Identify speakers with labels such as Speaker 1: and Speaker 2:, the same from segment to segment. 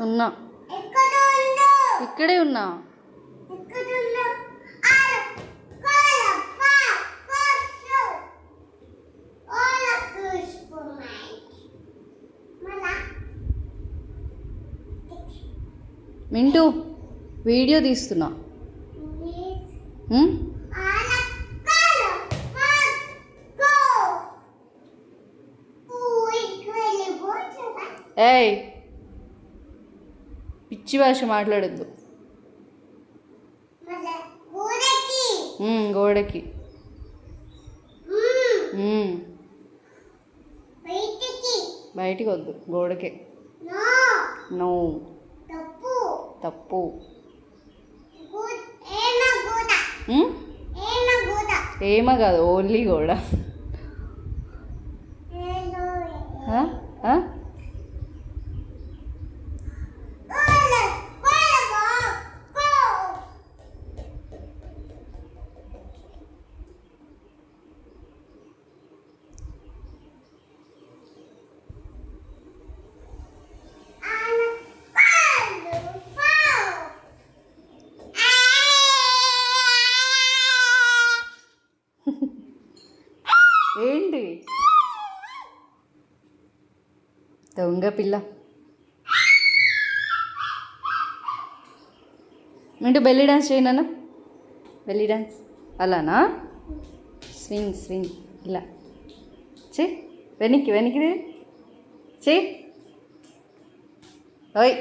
Speaker 1: ఉన్నా. ఇక్కడే ఉన్నా. మింటూ వీడియో తీస్తున్నా. ఏయ్, పిచ్చి భాష మాట్లాడద్దు. గోడకి బయటికి వద్దు, గోడకే. నో, తప్పు. ఏమ కాదు, ఓన్లీ గోడ. ఏంటి దొంగ పిల్ల? మింటూ బెల్లీ డాన్స్ చేయనా? బెల్లీ డాన్స్ అలానా? స్వింగ్ స్వింగ్ ఇలా చే, వెనక్కి వెనక్కి చే. ఓయ్,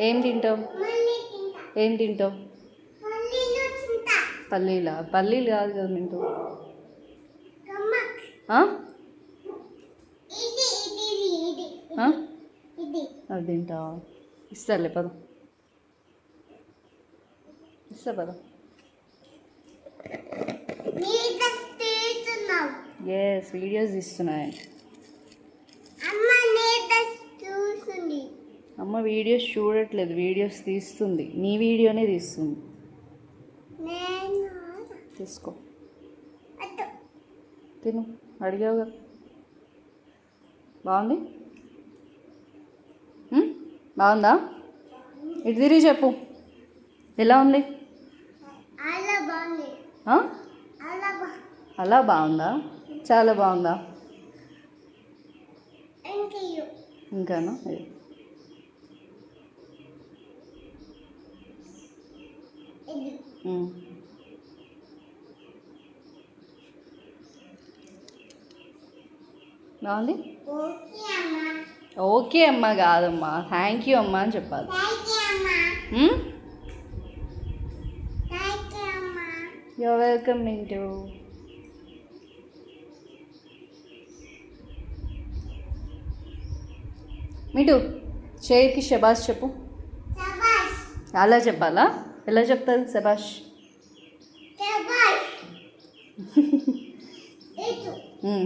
Speaker 1: ఏం తింటావు? ఏం తింటావు? పల్లీలా? పల్లీలు కాదు కదా మింటూ. అది తింటావా? ఇస్తాలే పద, ఇస్తా పద. ఎస్, వీడియోస్ తీస్తున్నాయి. అమ్మ వీడియోస్ చూడట్లేదు, వీడియోస్ తీస్తుంది. నీ వీడియోనే తీస్తుంది. తీసుకో, తిను. అడిగావుగా. బాగుంది? బాగుందా? ఇటు తిరిగి చెప్పు, ఎలా ఉంది? అలా బాగుందా? చాలా బాగుందా? ఇంకానా? బాగుంది? ఓకే అమ్మ కాదమ్మా, థ్యాంక్ యూ అమ్మా అని చెప్పాలి. You're welcome Mintu. మింటూ చైర్కి శబాష్ చెప్పు. అలా చెప్పాలా? ఎలా చెప్తారు శబాష్?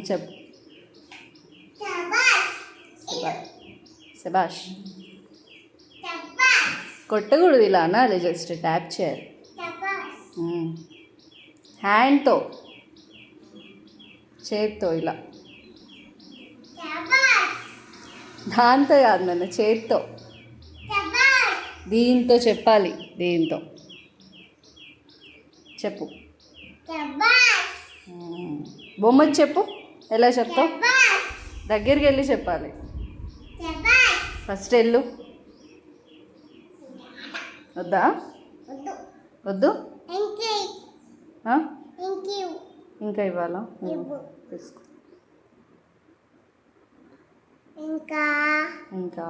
Speaker 1: చెప్పు. శబాష్. కొట్టకూడదు, ఇలా అనాలి. జస్ట్ ట్యాప్ చేయాలి హ్యాండ్తో, చేత్తో ఇలా. దాంతో కాదు నన్ను, చేత్తో. దీంతో చెప్పాలి, దీంతో చెప్పు. బొమ్మకి చెప్పు. ఎలా చెప్తావు? దగ్గరికి వెళ్ళి చెప్పాలి. ఫస్ట్ వెళ్ళు. వద్దా? వద్దు. ఇంకా ఇవ్వాలా? తీసుకో. ఇంకా ఇంకా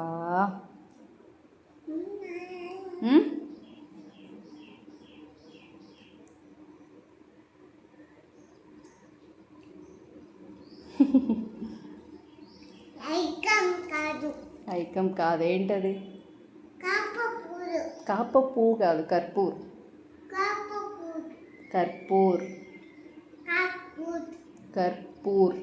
Speaker 1: ఐకం కాదు. ఏంటది? కాప పువ్వు కాదు, కర్పూర్. కర్పూర్ కర్పూర్.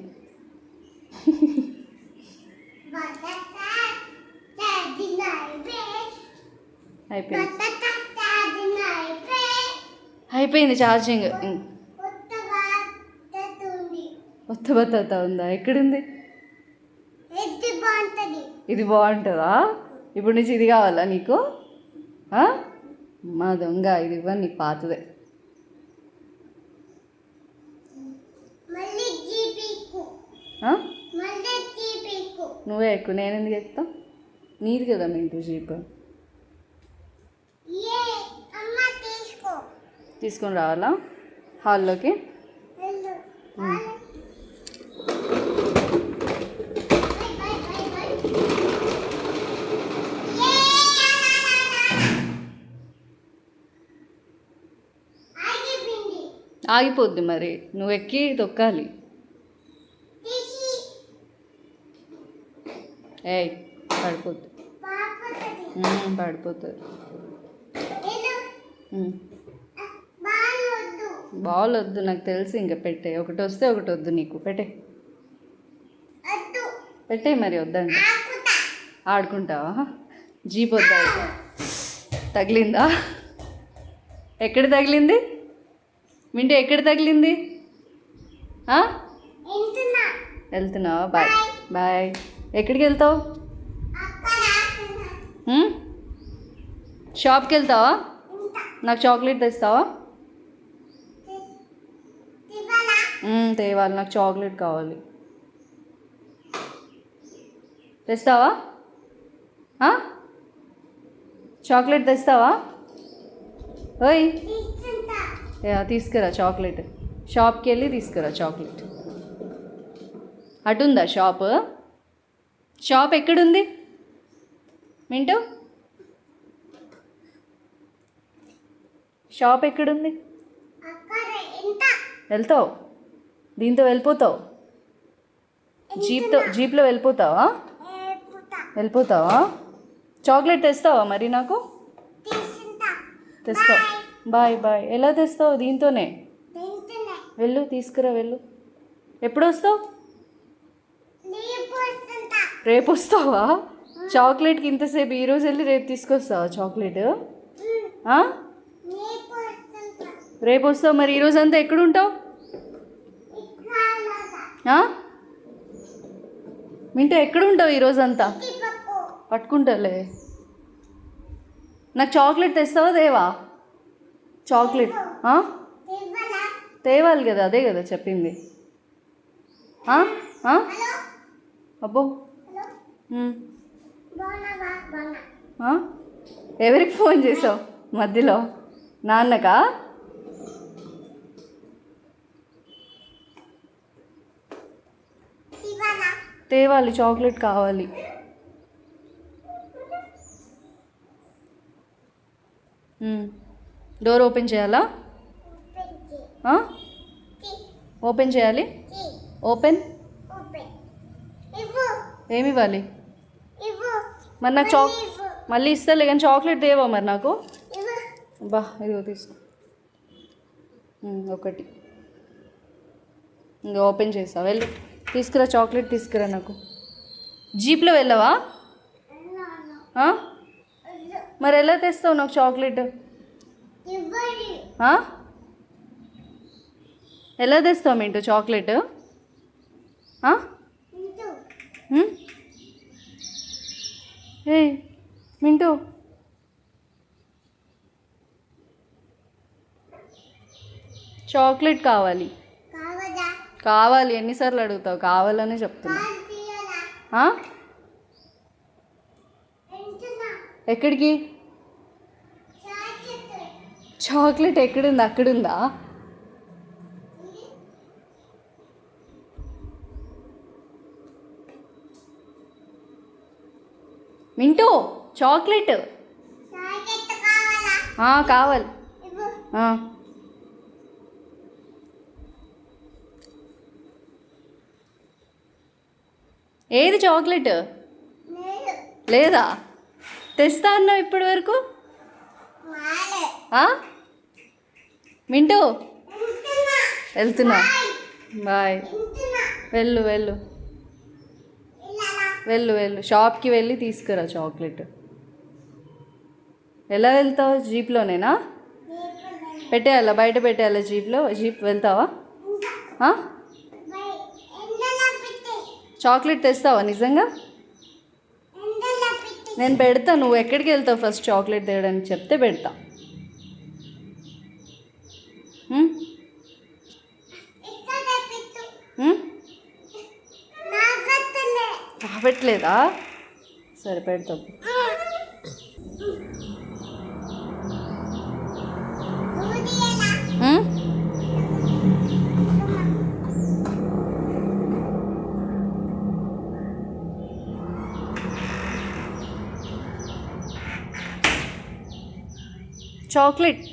Speaker 1: అయిపోయింది ఛార్జింగ్. కొత్త బత్తాత ఉందా? ఎక్కడుంది? ఇది బాగుంటుందా? ఇప్పుడు నుంచి ఇది కావాలా నీకు? మా దొంగ ఇది ఇవ్వని నీకు పాతదే. నువ్వే ఎక్కువ, నేను ఎందుకు ఎక్కుతా? నీది కదా మింటూ జీప్. తీసుకొని రావాలా హాల్లోకి? ఆగిపోద్ది మరి, నువ్వు ఎక్కి తొక్కాలి. ఏయ్ పడిపోద్ది, పడిపోతుంది. బాల్ వద్దు నాకు తెలుసు, ఇంకా పెట్టే. ఒకటి వస్తే ఒకటి వద్దు నీకు, పెట్టే మరి. వద్దండి, ఆడుకుంటావా? జీప్ వద్దా? తగిలిందా? ఎక్కడ తగిలింది మింటూ? ఎక్కడ తగిలింది? వెళ్తున్నావా? Bye bye. ఎక్కడికి వెళ్తావు? షాప్కి వెళ్తావా? నాకు చాక్లెట్ తెస్తావా? తేవాలి, నాకు చాక్లెట్ కావాలి. తెస్తావా? చాక్లెట్ తెస్తావా? ఓయ్ తీసుకురా చాక్లెట్. షాప్కి వెళ్ళి తీసుకురా చాక్లెట్. అటుందా షాప్? షాప్ ఎక్కడుంది మింటూ? షాప్ ఎక్కడుంది? వెళ్తావు? దీంతో వెళ్ళిపోతావు? జీప్లో వెళ్ళిపోతావా? చాక్లెట్ తెస్తావా మరి నాకు? తెస్తావు. Bye bye. ఎలా తెస్తావు? దీంతోనే వెళ్ళు, తీసుకురా వెళ్ళు. ఎప్పుడు వస్తావు? రేపు వస్తావా? చాక్లెట్కి ఇంతసేపు, ఈరోజు వెళ్ళి రేపు తీసుకొస్తావా చాక్లెట్? రేపు వస్తావు. మరి ఈరోజు అంతా ఎక్కడుంటావు? మింటూ ఎక్కడుంటావు ఈరోజంతా? పట్టుకుంటావులే. నాకు చాక్లెట్ తెస్తావా దేవా? చాక్లెట్ తేవాలి కదా, అదే కదా చెప్పింది. అబ్బో, ఎవరికి ఫోన్ చేసావు మధ్యలో? నాన్నకా? తేవాలి, చాక్లెట్ కావాలి. డోర్ ఓపెన్ చేయాలా? ఓపెన్ చేయాలి. ఓపెన్. ఏమి ఇవ్వాలి మరి? నాకు మళ్ళీ ఇస్తాలే కానీ చాక్లెట్ తేవా మరి నాకు? బా ఇదిగో తీసుకో. ఒకటి ఇంకా ఓపెన్ చేసా. వెళ్ళు తీసుకురా చాక్లెట్, తీసుకురా నాకు. జీప్లో వెళ్ళవా? మరి ఎలా తెస్తావు నాకు చాక్లెట్? ఎలా తెస్తావు మింటూ చాక్లెట్? ఏ మింటూ, చాక్లెట్ కావాలి. కావాలి, ఎన్నిసార్లు అడుగుతావు? కావాలని చెప్తున్నా. ఎక్కడికి? చాక్లెట్ ఎక్కడుంది? అక్కడుందా? మింటూ చాక్లెట్ కావాలి. ఏది చాక్లెట్? లేదా? తెస్తా అన్నావు ఇప్పటి వరకు. మింటూ వెళ్తున్నా. బాయ్. వెళ్ళు వెళ్ళు వెళ్ళు వెళ్ళు. షాప్కి వెళ్ళి తీసుకురా చాక్లెట్. ఎలా వెళ్తావు? జీప్లోనేనా? పెట్టేయాలా? బయట పెట్టేయాలా జీప్లో? జీప్ వెళ్తావా? చాక్లెట్ తెస్తావా నిజంగా? నేను పెడతా, నువ్వు ఎక్కడికి వెళ్తావు ఫస్ట్ చాక్లెట్ తేయడానికి చెప్తే పెడతా. పెట్టలేదా? సరే పెడతావు. చాక్లెట్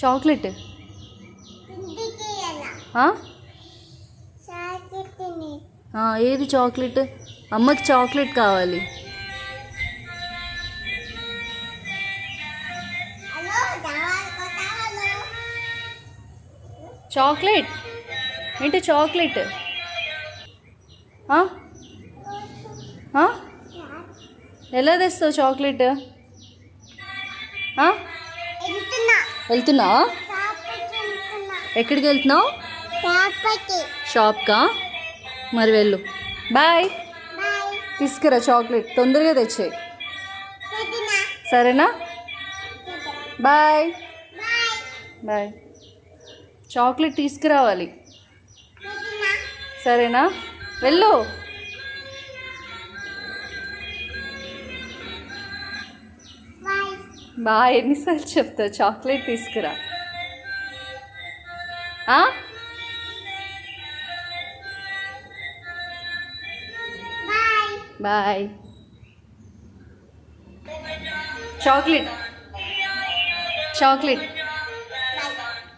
Speaker 1: చాక్లెట్ ఏది చాక్లెట్? అమ్మకి చాక్లెట్ కావాలి. చాక్లెట్ ఏంటి చాక్లెట్? ఎలా తెస్తావు చాక్లెట్? వెళ్తున్నావా? ఎక్కడికి వెళ్తున్నావు? షాప్కా? మరి వెళ్ళు. బాయ్. తీసుకురా చాక్లెట్, తొందరగా తెచ్చేయి. సరేనా? Bye bye. చాక్లెట్ తీసుకురావాలి, సరేనా? వెళ్ళు. బాయ్ ఎన్నిసార్లు చెప్తావు? చాక్లెట్ తీసుకురా. బాయ్. చాక్లెట్ చాక్లెట్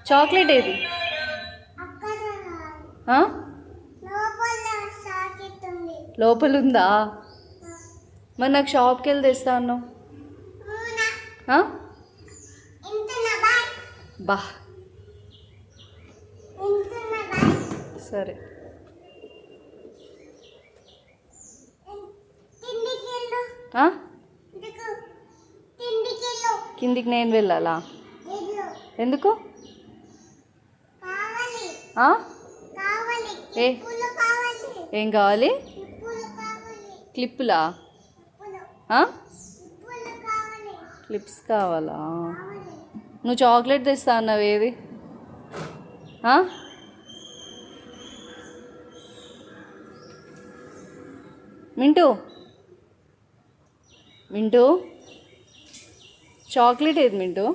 Speaker 1: చాక్లెట్ ఏది? లోపల ఉందా? మరి నాకు షాప్కి వెళ్ళి తెస్తా అన్నావు. బా సరే. కిందికి నేను వెళ్ళాలా? ఎందుకు? ఏం కావాలి? క్లిప్పులా? క్లిప్స్ కావాలా? నువ్వు చాక్లెట్ తెస్తా అన్నావు, ఏది? మింటూ మింటూ చాక్లెట్ ఏది మింటూ?